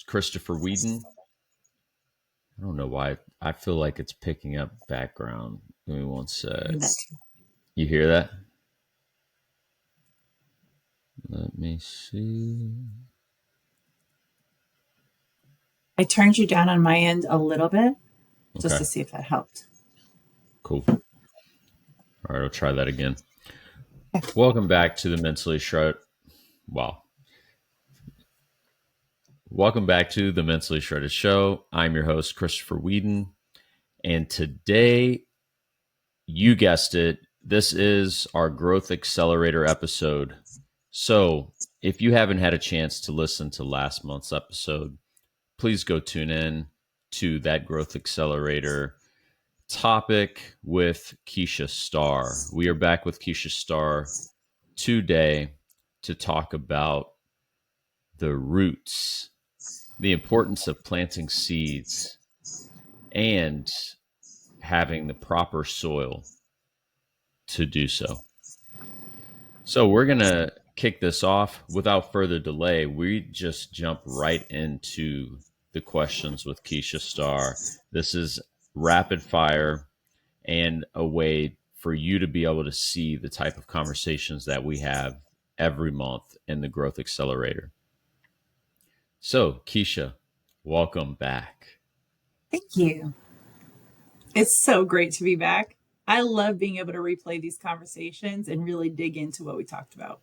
Christopher Weedon. I don't know why. I feel like it's picking up background. Give me one sec. You hear that? Let me see. I turned you down on my end a little bit just Okay, to see if that helped. cool. All right, I'll try that again. Welcome back to the Mentally Shredded. Wow. Welcome back to the Mentally Shredded Show. I'm your host, Christopher Weedon. And today, you guessed it, this is our Growth Accelerator episode. So, if you haven't had a chance to listen to last month's episode, please go tune in to that Growth Accelerator topic with Keesha Starr. We are back with Keesha Starr today to talk about the roots, the importance of planting seeds, and having the proper soil to do so. So we're going to kick this off without further delay. We just jump right into the questions with Keesha Starr. This is rapid fire and a way for you to be able to see the type of conversations that we have every month in the Growth Accelerator. So, Keesha, welcome back. Thank you. It's so great to be back. I love being able to replay these conversations and really dig into what we talked about.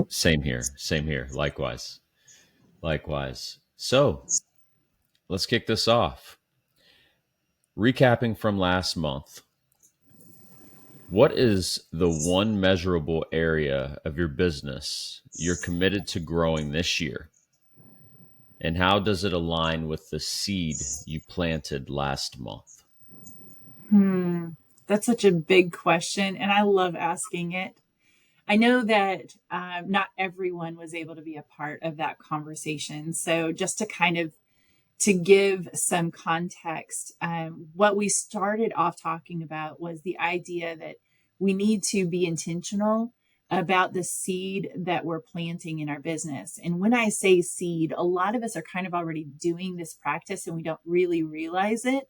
Same here. Same here. Likewise. Likewise. So, let's kick this off. Recapping from last month, what is the one measurable area of your business you're committed to growing this year? And how does it align with the seed you planted last month? That's such a big question, and I love asking it. I know that not everyone was able to be a part of that conversation. So just to kind of to give some context, what we started off talking about was the idea that we need to be intentional about the seed that we're planting in our business. And when I say seed, a lot of us are kind of already doing this practice and we don't really realize it.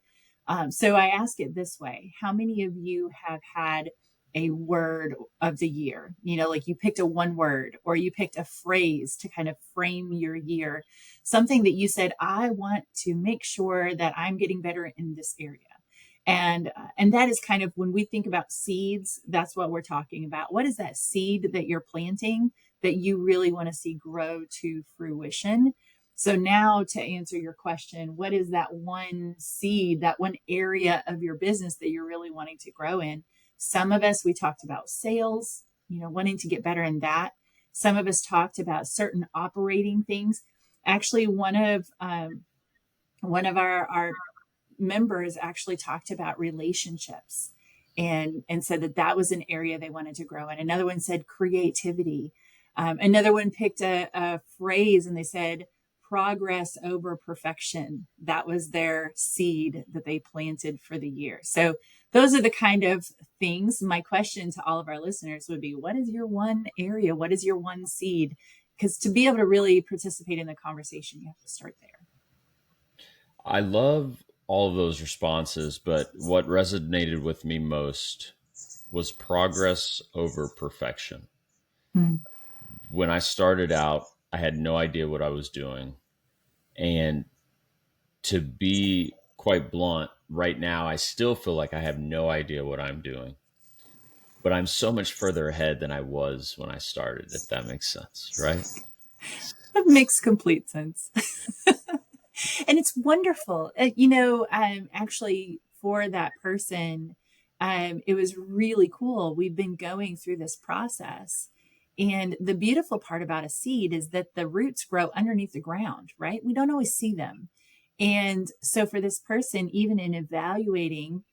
So I ask it this way: how many of you have had a word of the year? You know, like you picked a one word or you picked a phrase to kind of frame your year, something that you said, I want to make sure that I'm getting better in this area. And that is kind of when we think about seeds, that's what we're talking about. What is that seed that you're planting that you really want to see grow to fruition? So now to answer your question, what is that one seed, that one area of your business that you're really wanting to grow in? Some of us, we talked about sales, you know, wanting to get better in that. Some of us talked about certain operating things. Actually, one of our members actually talked about relationships and said that that was an area they wanted to grow in. Another one said creativity. Another one picked a phrase and they said progress over perfection. That was their seed that they planted for the year. So those are the kind of things. My question to all of our listeners would be, what is your one area? What is your one seed? Because to be able to really participate in the conversation, you have to start there. I love all of those responses, but what resonated with me most was progress over perfection. Hmm. When I started out, I had no idea what I was doing. And to be quite blunt, right now, I still feel like I have no idea what I'm doing. But I'm so much further ahead than I was when I started, if that makes sense, right? That makes complete sense. And it's wonderful. Actually, for that person, it was really cool. We've been going through this process. And the beautiful part about a seed is that the roots grow underneath the ground, right? We don't always see them. And so for this person, even in evaluating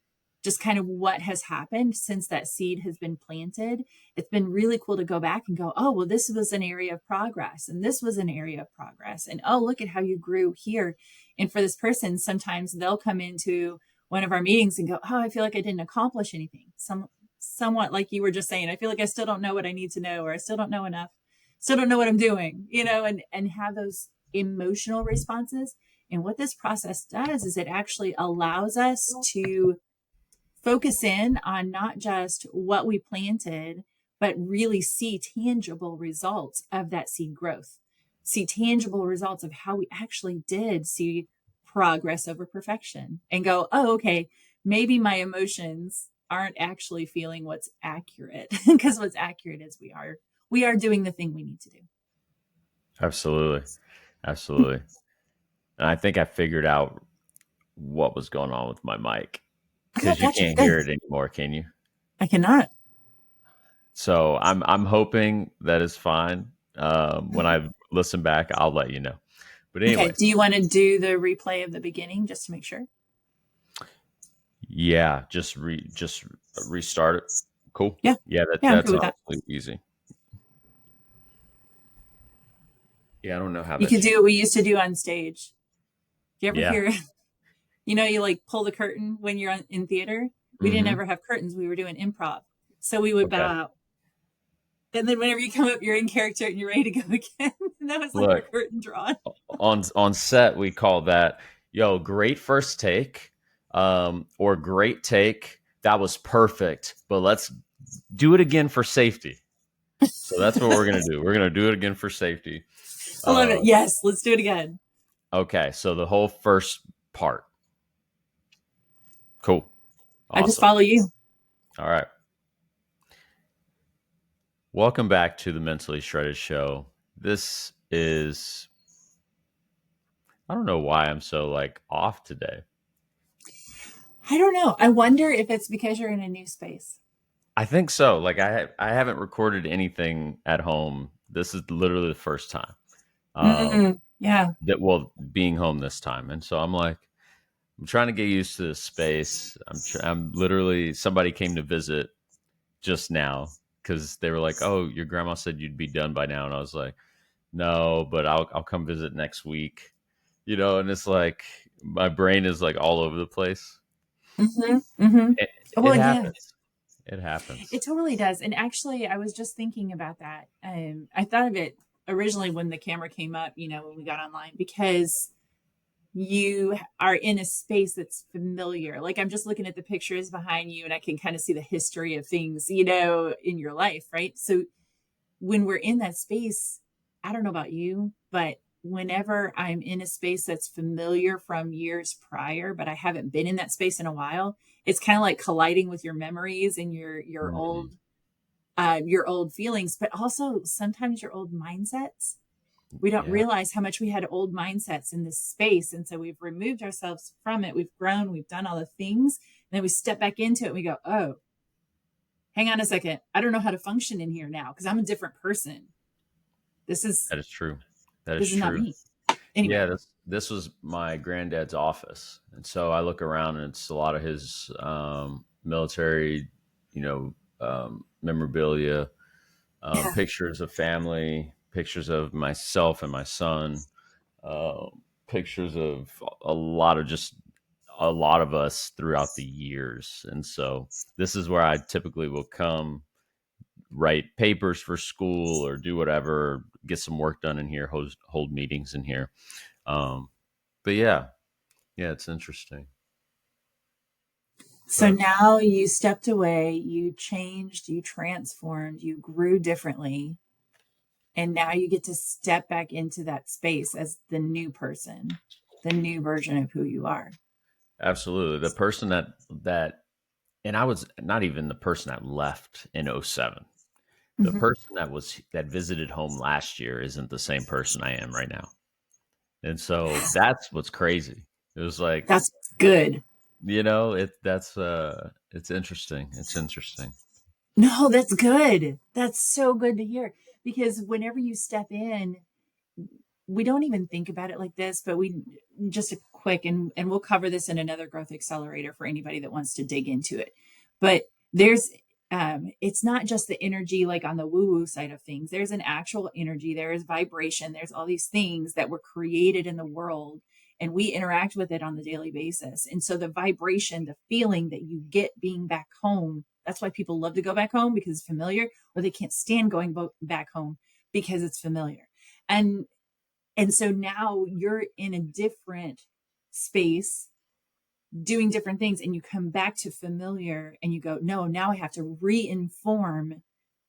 just kind of what has happened since that seed has been planted, it's been really cool to go back and go, oh, well, this was an area of progress and this was an area of progress. And oh, look at how you grew here. And for this person, sometimes they'll come into one of our meetings and go, oh, I feel like I didn't accomplish anything. Somewhat like you were just saying, I feel like I still don't know what I need to know, or I still don't know enough. still don't know what I'm doing, and have those emotional responses. And what this process does is it actually allows us to focus in on not just what we planted, but really see tangible results of that seed growth, see tangible results of how we actually did see progress over perfection, and go, oh, okay, maybe my emotions aren't actually feeling what's accurate, because what's accurate is we are doing the thing we need to do. Absolutely. Absolutely. And I think I figured out what was going on with my mic Oh, because you gotcha. can't Good. hear it anymore, can you? I cannot. So I'm hoping that is fine. When I listen back, I'll let you know. But Okay. anyways, Do you want to do the replay of the beginning just to make sure? yeah, just restart it. Cool. Yeah. Yeah, Yeah, I'm good that's with that. honestly easy. Yeah, I don't know how You that could do changed. what we used to do on stage. Do you ever Yeah. hear, you like pull the curtain when you're in theater? We didn't Hmm. ever have curtains. We were doing improv. So we would bow Okay. out. And then whenever you come up, you're in character and you're ready to go again. And that was like our Look, curtain drawn. on set we call that, yo, great first take, or great take. That was perfect, but let's do it again for safety. So that's what we're gonna do. We're gonna do it again for safety. I love it. Uh, Yes, let's do it again. okay, so the whole first part. Cool. I just Awesome. follow you. All right. Welcome back to the Mentally Shredded Show. This is, I don't know why I'm so like off today. I don't know. I wonder if it's because you're in a new space. I think so. Like I haven't recorded anything at home. This is literally the first time. Yeah. That well being home this time, and so I'm like, I'm trying to get used to this space. I'm literally, somebody came to visit just now because they were like, "Oh, your grandma said you'd be done by now," and I was like, "No, but I'll come visit next week." And it's like my brain is like all over the place. It, it Well, yeah. happens. It happens. It totally does. And actually, I was just thinking about that. I thought of it originally when the camera came up, when we got online, because you are in a space that's familiar. Like I'm just looking at the pictures behind you and I can kind of see the history of things, in your life, right? So when we're in that space, I don't know about you, but whenever I'm in a space that's familiar from years prior, but I haven't been in that space in a while, it's kind of like colliding with your memories and Mhm. your old feelings, but also sometimes your old mindsets. We don't Yeah, realize how much we had old mindsets in this space. And so we've removed ourselves from it. We've grown, we've done all the things. And then we step back into it and we go, oh, hang on a second. I don't know how to function in here now because I'm a different person. This is that is true. That is this is not true. me. Anyway. Yeah, this was my granddad's office, and so I look around, and it's a lot of his military, memorabilia, Yeah. pictures of family, pictures of myself and my son, uh, pictures of a lot of us throughout the years, and so this is where I typically will come write papers for school or do whatever, get some work done in here, hold meetings in here. Um, but yeah, yeah, it's interesting. So But now you stepped away, you changed, you transformed, you grew differently. And now you get to step back into that space as the new person, the new version of who you are. absolutely, the person that and I was not even the person that left in '07. The Mhm. person that visited home last year isn't the same person I am right now. And so that's what's crazy. It was like, That's good. it's interesting. It's interesting. No, that's good. That's so good to hear. Because whenever you step in, we don't even think about it like this, but we just a quick, and we'll cover this in another growth accelerator for anybody that wants to dig into it. But there's it's not just the energy like on the woo woo side of things. There's an actual energy, there is vibration, there's all these things that were created in the world and we interact with it on the daily basis. And so the vibration, the feeling that you get being back home, that's why people love to go back home because it's familiar, or they can't stand going back home because it's familiar. And so now you're in a different space doing different things, and you come back to familiar and you go, no, now I have to re-inform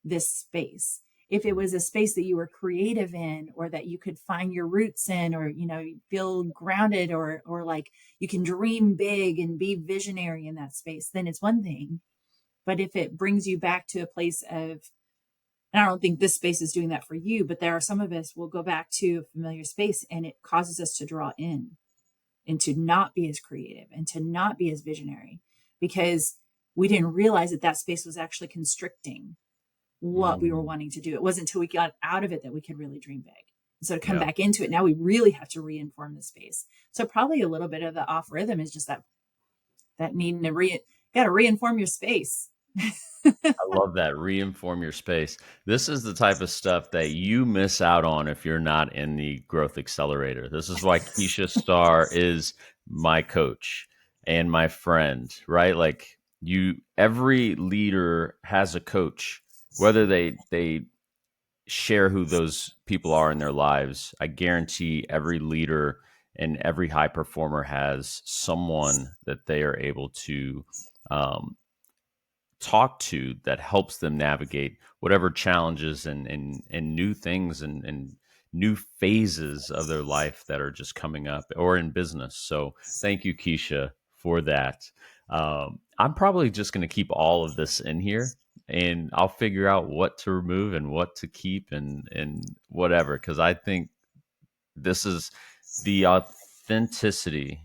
this space. If it was a space that you were creative in, or that you could find your roots in, or you feel grounded, or like you can dream big and be visionary in that space, then it's one thing. But if it brings you back to a place of, and I don't think this space is doing that for you, but there are some of us will go back to a familiar space and it causes us to draw in and to not be as creative and to not be as visionary, because we didn't realize that that space was actually constricting what we were Mm, wanting to do. It wasn't until we got out of it that we could really dream big. So to come yeah. back into it, now we really have to reinform the space. So probably a little bit of the off rhythm is just that needing to got to reinform your space. I love that. Reinform your space. This is the type of stuff that you miss out on if you're not in the Growth Accelerator. This is why Keesha Starr is my coach and my friend, right? Like every leader has a coach, whether they share who those people are in their lives. I guarantee every leader and every high performer has someone that they are able to um, talk to that helps them navigate whatever challenges and new things and new phases of their life that are just coming up or in business. So thank you, Keisha, for that. I'm probably just going to keep all of this in here and I'll figure out what to remove and what to keep and whatever, because I think this is the authenticity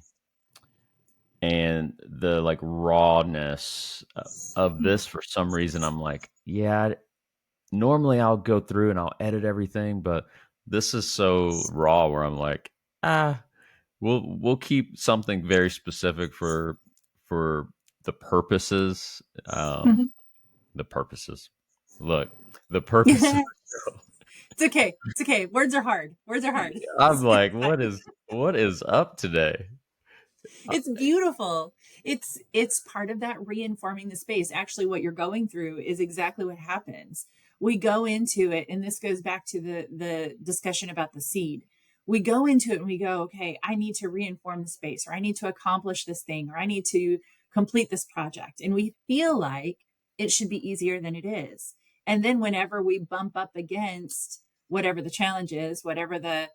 and the like rawness of this. For some reason I'm like, yeah, normally I'll go through and I'll edit everything, but this is so raw where I'm like, we'll keep something very specific for the purposes, the purposes, look, the purpose of It's the show. okay. It's okay. Words are hard. Words are hard. I'm like, what is up today? It's beautiful. It's part of that reinforming the space. Actually, what you're going through is exactly what happens. We go into it, and this goes back to the discussion about the seed. We go into it and we go, okay, I need to reinform the space, or I need to accomplish this thing, or I need to complete this project. And we feel like it should be easier than it is. And then whenever we bump up against whatever the challenge is, whatever the,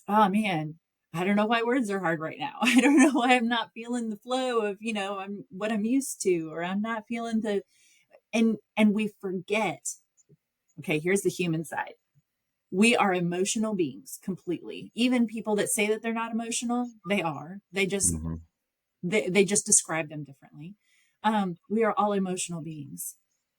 oh man, I don't know why words are hard right now. I don't know why I'm not feeling the flow of, I'm what I'm used to, or I'm not feeling and we forget. Okay, here's the human side. We are emotional beings completely. Even people that say that they're not emotional, they are. Mhm. They just describe them differently. We are all emotional beings.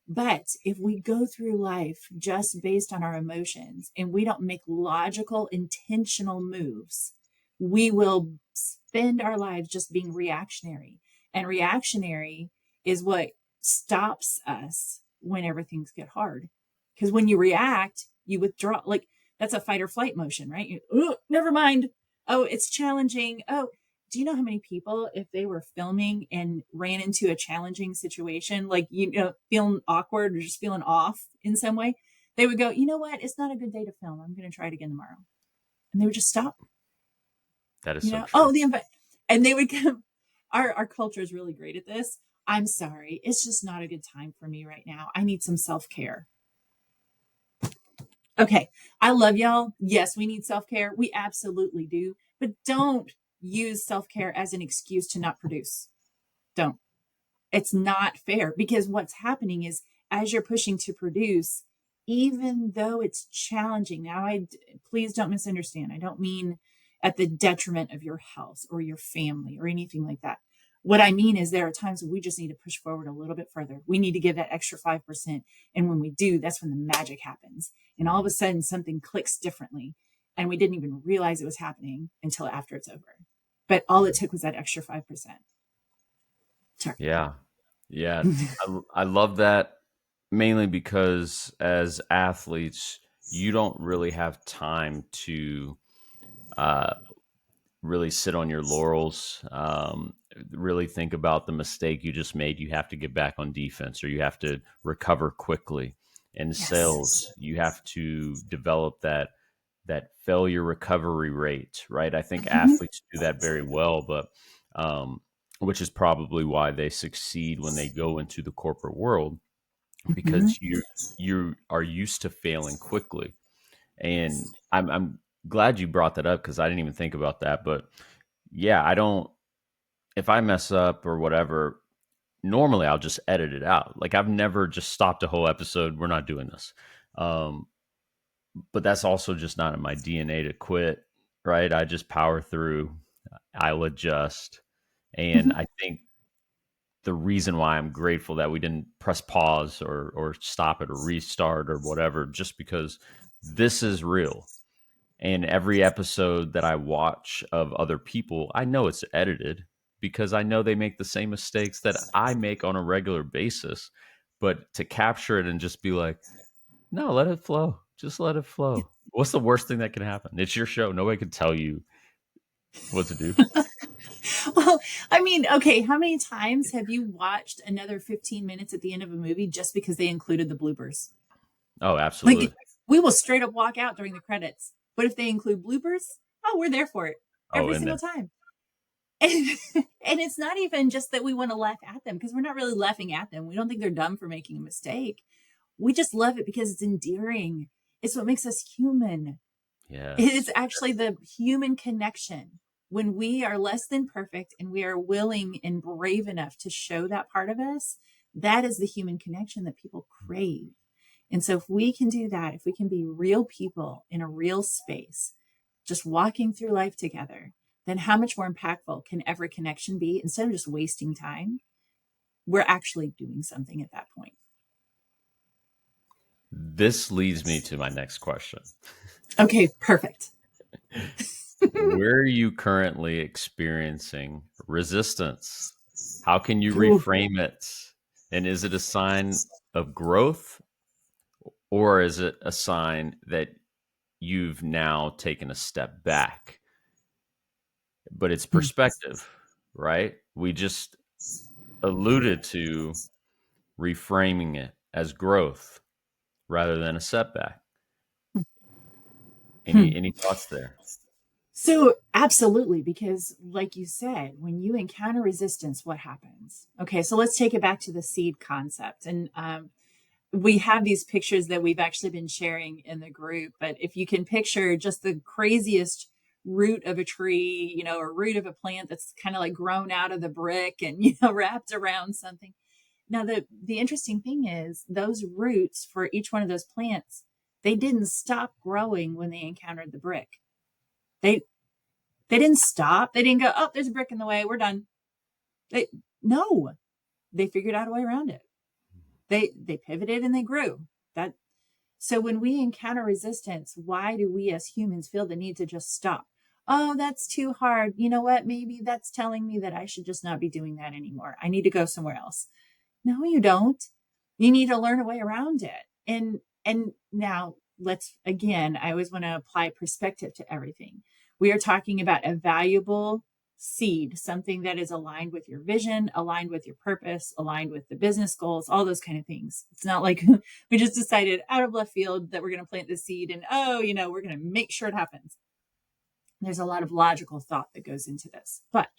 But if we go through life just based on our emotions and we don't make logical, intentional moves, we will spend our lives just being reactionary. And reactionary is what stops us whenever things get hard. Because when you react, you withdraw. Like that's a fight or flight motion, right? Oh, never mind. Oh, it's challenging. Oh, do you know how many people, if they were filming and ran into a challenging situation, like, feeling awkward or just feeling off in some way, they would go, you know what? It's not a good day to film. I'm going to try it again tomorrow. And they would just stop, That is so true. oh, and they would come. Our culture is really great at this. I'm sorry. It's just not a good time for me right now. I need some self-care. Okay. I love y'all. Yes, we need self-care. We absolutely do. But don't use self-care as an excuse to not produce. Don't. It's not fair, because what's happening is, as you're pushing to produce, even though it's challenging, now please don't misunderstand. I don't mean at the detriment of your health or your family or anything like that. What I mean is there are times when we just need to push forward a little bit further. We need to give that extra 5%. And when we do, that's when the magic happens. And all of a sudden something clicks differently. And we didn't even realize it was happening until after it's over. But all it took was that extra 5%. Sorry. Yeah. Yeah. I love that, mainly because as athletes, you don't really have time to uh, really sit on your laurels, really think about the mistake you just made. You have to get back on defense or you have to recover quickly. In Yes. sales, you have to develop that failure recovery rate, right? I think Mhm. athletes do that very well, but um, which is probably why they succeed when they go into the corporate world, Mhm. because you are used to failing quickly. And I'm glad you brought that up because I didn't even think about that. But yeah, I don't, if I mess up or whatever, normally I'll just edit it out. Like I've never just stopped a whole episode. We're not doing this. Um, but that's also just not in my DNA to quit, right? I just power through, I'll adjust. And Mhm. I think the reason why I'm grateful that we didn't press pause or stop it or restart or whatever, just because this is real. And every episode that I watch of other people, I know it's edited because I know they make the same mistakes that I make on a regular basis. But to capture it and just be like, no, let it flow. Just let it flow. What's the worst thing that can happen? It's your show. Nobody can tell you what to do. Well, I mean, okay, how many times have you watched another 15 minutes at the end of a movie just because they included the bloopers? Oh, Like, absolutely. we will straight up walk out during the credits. But if they include bloopers, oh, we're there for it Oh, every and single then time. And, and it's not even just that we want to laugh at them because we're not really laughing at them. We don't think they're dumb for making a mistake. We just love it because it's endearing. It's what makes us human. It's yes. actually the human connection. When we are less than perfect and we are willing and brave enough to show that part of us, that is the human connection that people crave. And so, if we can do that, if we can be real people in a real space, just walking through life together, then how much more impactful can every connection be? Instead of just wasting time, we're actually doing something at that point. This leads me to my next question. Okay, perfect. Where are you currently experiencing resistance? How can you Ooh. reframe it? And is it a sign of growth, or is it a sign that you've now taken a step back? But it's perspective, right? We just alluded to reframing it as growth rather than a setback. Hmm. Any thoughts there? So, absolutely, because like you said, when you encounter resistance, what happens? Okay, so let's take it back to the seed concept. And we have these pictures that we've actually been sharing in the group. But if you can picture just the craziest root of a tree, or root of a plant that's kind of like grown out of the brick and, wrapped around something. Now, the interesting thing is those roots for each one of those plants, they didn't stop growing when they encountered the brick. They they didn't stop. They didn't go, oh, there's a brick in the way. We're done. They no, they figured out a way around it. They pivoted and they grew. That So when we encounter resistance, why do we as humans feel the need to just stop? Oh, that's too hard. You know what? Maybe that's telling me that I should just not be doing that anymore. I need to go somewhere else. No, you don't. You need to learn a way around it. And now let's again, I always want to apply perspective to everything. We are talking about a valuable seed, something that is aligned with your vision, aligned with your purpose, aligned with the business goals, all those kind of things. It's not like we just decided out of left field that we're going to plant this seed and we're going to make sure it happens. There's a lot of logical thought that goes into this. But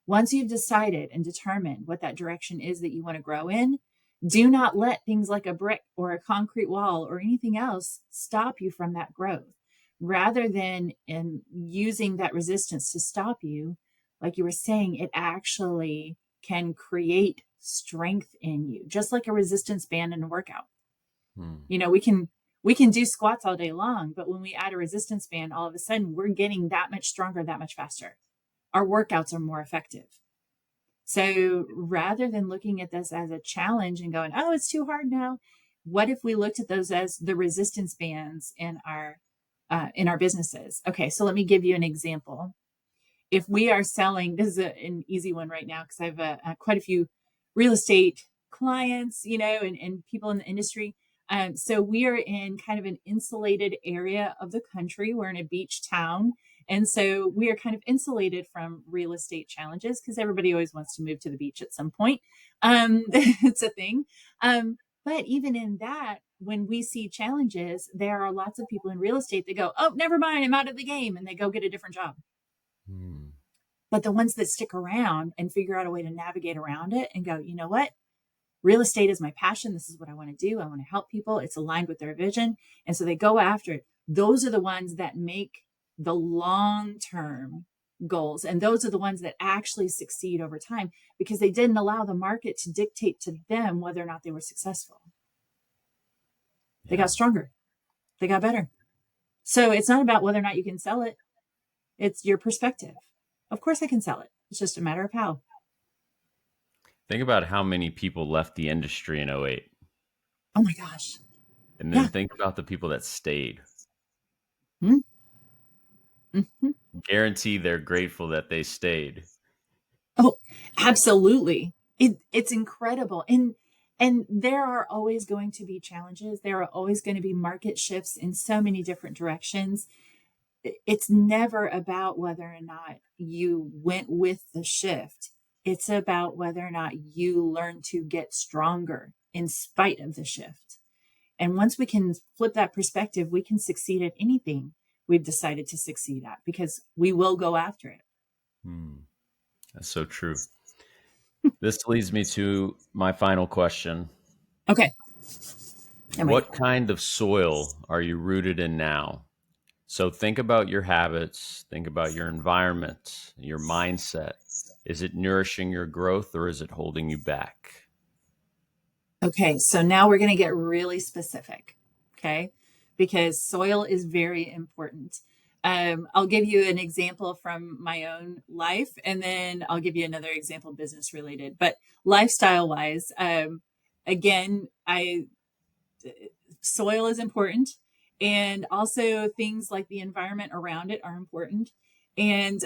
once you've decided and determined what that direction is that you want to grow in, do not let things like a brick or a concrete wall or anything else stop you from that growth. Rather than in using that resistance to stop you, like you were saying, it actually can create strength in you, just like a resistance band in a workout. Hmm. We can do squats all day long, but when we add a resistance band, all of a sudden we're getting that much stronger, that much faster. Our workouts are more effective. So rather than looking at this as a challenge and going, oh, it's too hard now, what if we looked at those as the resistance bands in our businesses? Okay, so let me give you an example. If we are selling, this is an easy one right now because I've quite a few real estate clients, and people in the industry. So we are in kind of an insulated area of the country. We're in a beach town. And so we are kind of insulated from real estate challenges because everybody always wants to move to the beach at some point. It's a thing. But even in that, when we see challenges, there are lots of people in real estate that go, oh, never mind, I'm out of the game. And they go get a different job. Hmm. But the ones that stick around and figure out a way to navigate around it and go, you know what? Real estate is my passion. This is what I want to do. I want to help people. It's aligned with their vision. And so they go after it. Those are the ones that make the long term goals. And those are the ones that actually succeed over time because they didn't allow the market to dictate to them whether or not they were successful. They Yeah. got stronger, they got better. So it's not about whether or not you can sell it, it's your perspective. Of course, I can sell it. It's just a matter of how. Think about how many people left the industry in '08, Oh my gosh. and then Yeah. think about the people that stayed. Mm-hmm. Guarantee they're grateful that they stayed. Oh, absolutely. It's incredible. And there are always going to be challenges. There are always going to be market shifts in so many different directions. It's never about whether or not you went with the shift. It's about whether or not you learn to get stronger in spite of the shift. And once we can flip that perspective, we can succeed at anything we've decided to succeed at because we will go after it. Hmm. That's so true. This leads me to my final question. Okay. I'm ready. What kind of soil are you rooted in now? So think about your habits, think about your environment, your mindset. Is it nourishing your growth or is it holding you back? Okay, so now we're going to get really specific, okay? Because soil is very important. I'll give you an example from my own life, and then I'll give you another example business related. But lifestyle wise, again, I soil is important, and also things like the environment around it are important. And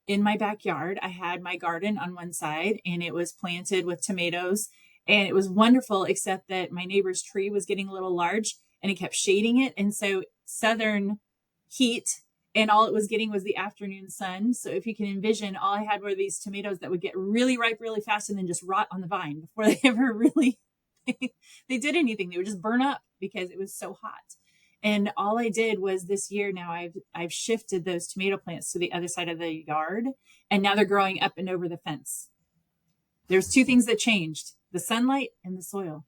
in my backyard, I had my garden on one side, and it was planted with tomatoes, and it was wonderful, except that my neighbor's tree was getting a little large, and it kept shading it, and so southern heat. And all it was getting was the afternoon sun. So if you can envision, all I had were these tomatoes that would get really ripe really fast and then just rot on the vine before they ever really they did anything. They would just burn up because it was so hot. And all I did was this year now I've shifted those tomato plants to the other side of the yard, and now they're growing up and over the fence. There's two things that changed: the sunlight and the soil.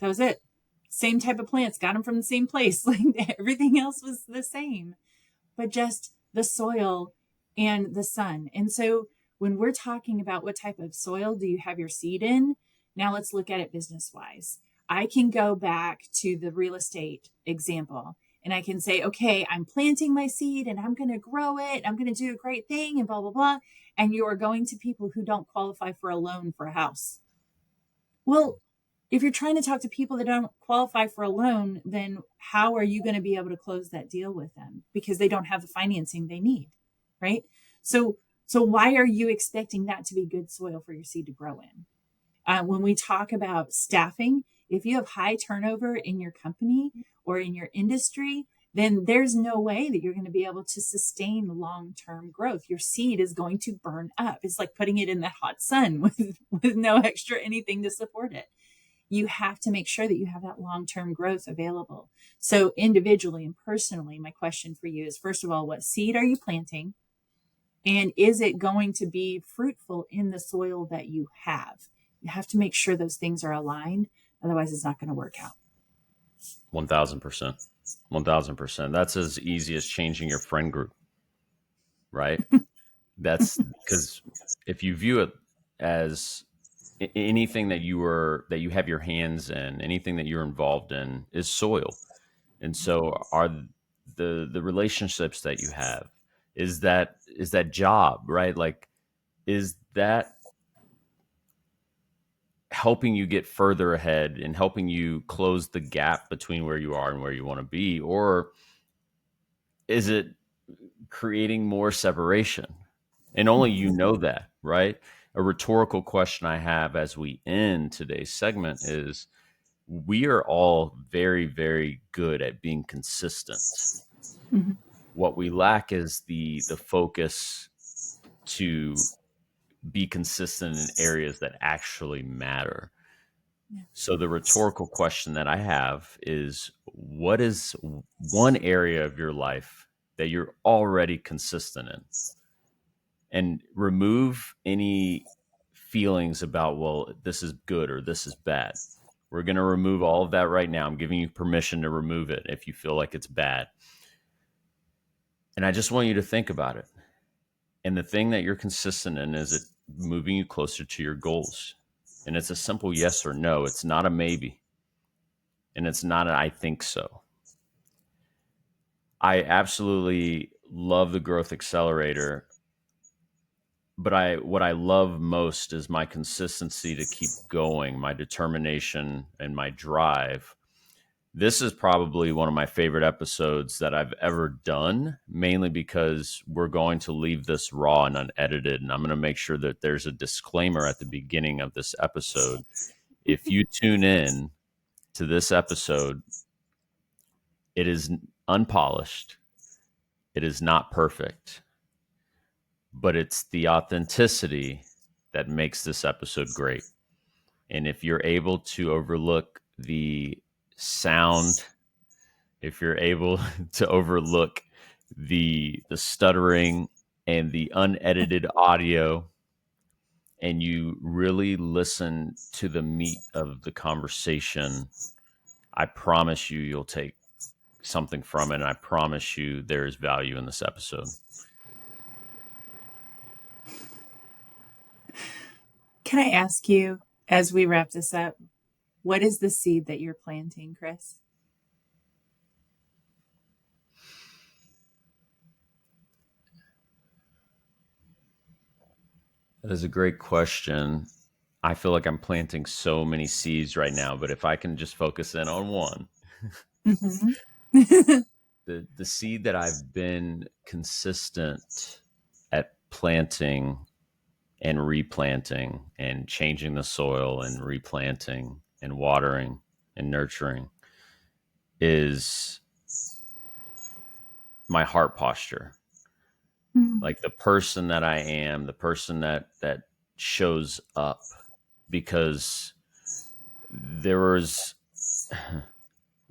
That was it. Same type of plants, got them from the same place. Like everything else was the same, but just the soil and the sun. And so when we're talking about what type of soil do you have your seed in, now let's look at it business wise. I can go back to the real estate example and I can say, okay, I'm planting my seed and I'm going to grow it. I'm going to do a great thing and blah, blah, blah. And you are going to people who don't qualify for a loan for a house. Well, if you're trying to talk to people that don't qualify for a loan, then how are you going to be able to close that deal with them? Because they don't have the financing they need, right? So, so why are you expecting that to be good soil for your seed to grow in? When we talk about staffing, if you have high turnover in your company or in your industry, then there's no way that you're going to be able to sustain long-term growth. Your seed is going to burn up. It's like putting it in the hot sun with no extra anything to support it. You have to make sure that you have that long-term growth available. So individually and personally, my question for you is, first of all, what seed are you planting? And is it going to be fruitful in the soil that you have? You have to make sure those things are aligned. Otherwise, it's not going to work out. 1000%. 1000%. That's as easy as changing your friend group, right? That's because if you view it as anything that you have your hands in, anything that you're involved in is soil. And so are the relationships that you have, is that job, right? Like, is that helping you get further ahead and helping you close the gap between where you are and where you want to be? Or is it creating more separation? And only you know that, right? A rhetorical question I have as we end today's segment is, we are all very, very good at being consistent. Mhm. What we lack is the focus to be consistent in areas that actually matter. Yeah. So the rhetorical question that I have is, what is one area of your life that you're already consistent in? And remove any feelings about, well, this is good or this is bad. We're going to remove all of that right now. I'm giving you permission to remove it if you feel like it's bad. And I just want you to think about it. And the thing that you're consistent in, is it moving you closer to your goals? And it's a simple yes or no. It's not a maybe. And it's not an I think so. I absolutely love the Growth Accelerator, but what I love most is my consistency to keep going, my determination and my drive. This is probably one of my favorite episodes that I've ever done, mainly because we're going to leave this raw and unedited. And I'm going to make sure that there's a disclaimer at the beginning of this episode. If you tune in to this episode, it is unpolished, it is not perfect, but it's the authenticity that makes this episode great. And if you're able to overlook the sound, if you're able to overlook the stuttering and the unedited audio, and you really listen to the meat of the conversation, I promise you you'll take something from it, and I promise you there is value in this episode. Can I ask you, as we wrap this up, what is the seed that you're planting, Chris? That is a great question. I feel like I'm planting so many seeds right now, but if I can just focus in on one, Mm-hmm. the seed that I've been consistent at planting and replanting and changing the soil and replanting and watering and nurturing is my heart posture. Like the person that I am, the person that shows up, because there was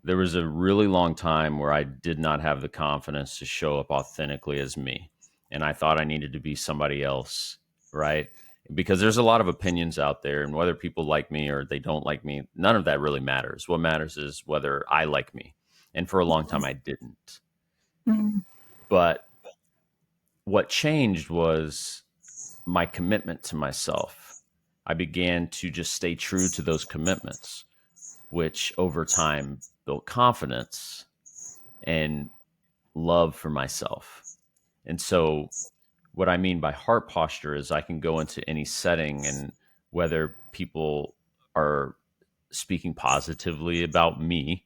there was a really long time where I did not have the confidence to show up authentically as me. And I thought I needed to be somebody else, right? Because there's a lot of opinions out there, and whether people like me or they don't like me, none of that really matters. What matters is whether I like me. And for a long time, I didn't. Mm-hmm. But what changed was my commitment to myself. I began to just stay true to those commitments, which over time built confidence and love for myself. And so, what I mean by heart posture is I can go into any setting, and whether people are speaking positively about me,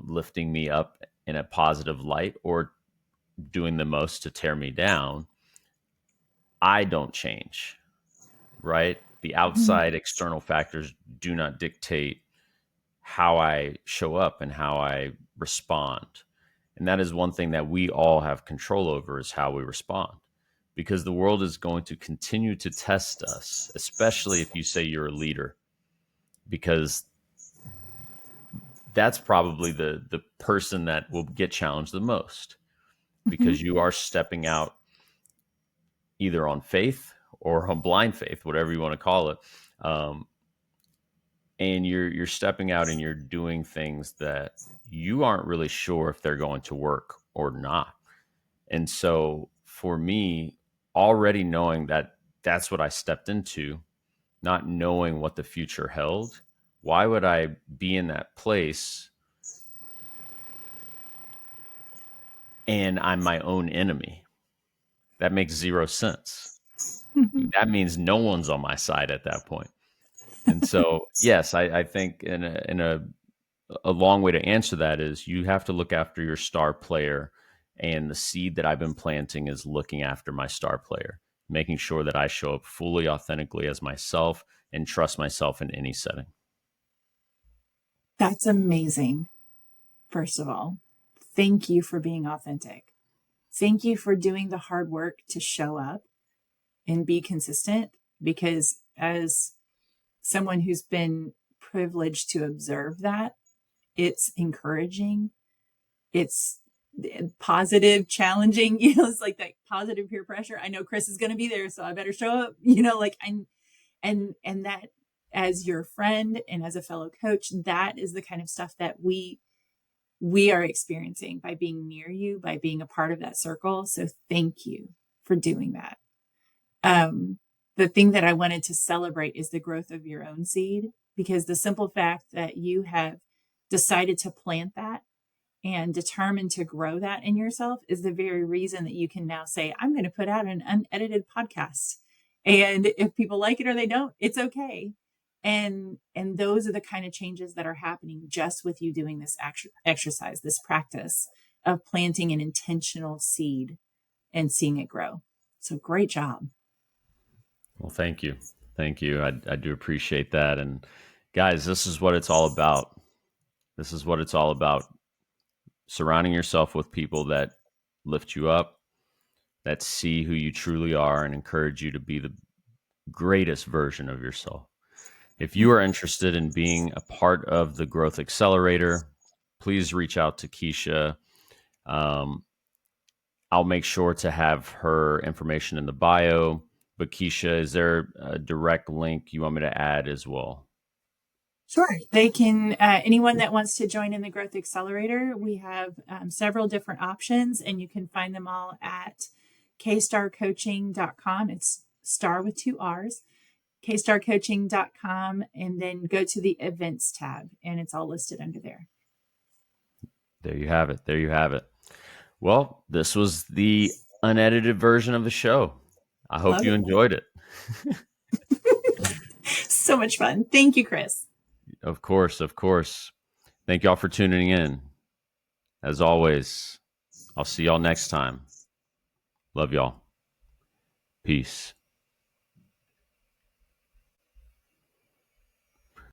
lifting me up in a positive light, or doing the most to tear me down, I don't change, right? The outside external factors do not dictate how I show up and how I respond. And that is one thing that we all have control over, is how we respond. Because the world is going to continue to test us, especially if you say you're a leader, because that's probably the person that will get challenged the most, Mm-hmm. because you are stepping out either on faith or on blind faith, whatever you want to call it. Um, and you're stepping out and you're doing things that you aren't really sure if they're going to work or not. And so for me, already knowing that that's what I stepped into, not knowing what the future held, why would I be in that place and I'm my own enemy? That makes zero sense. That means no one's on my side at that point. And so, yes, I think in a long way to answer that is, you have to look after your star player. And the seed that I've been planting is looking after my star player, making sure that I show up fully authentically as myself and trust myself in any setting. That's amazing. First of all, thank you for being authentic. Thank you for doing the hard work to show up and be consistent, because as someone who's been privilege to observe that. It's encouraging. It's positive, challenging, it's like that positive peer pressure. I know Chris is going to be there, so I better show up, like and that, as your friend and as a fellow coach, that is the kind of stuff that we are experiencing by being near you, by being a part of that circle. So thank you for doing that. The thing that I wanted to celebrate is the growth of your own seed, because the simple fact that you have decided to plant that and determined to grow that in yourself is the very reason that you can now say, I'm going to put out an unedited podcast. And if people like it or they don't, it's okay. And those are the kind of changes that are happening just with you doing this exercise, this practice of planting an intentional seed and seeing it grow. So great job. Well, thank you. Thank you. I do appreciate that. And guys, this is what it's all about. This is what it's all about. Surrounding yourself with people that lift you up, that see who you truly are, and encourage you to be the greatest version of yourself. If you are interested in being a part of the Growth Accelerator, please reach out to Keesha. I'll make sure to have her information in the bio. But Keesha, is there a direct link you want me to add as well? Sure. They can, anyone that wants to join in the Growth Accelerator, we have several different options, and you can find them all at kstarcoaching.com. It's star with 2 R's, kstarcoaching.com, and then go to the events tab, and it's all listed under there. There you have it. There you have it. Well, this was the unedited version of the show. I hope you enjoyed it. So much fun. Thank you, Chris. Of course, of course. Thank y'all for tuning in. As always, I'll see y'all next time. Love y'all. Peace.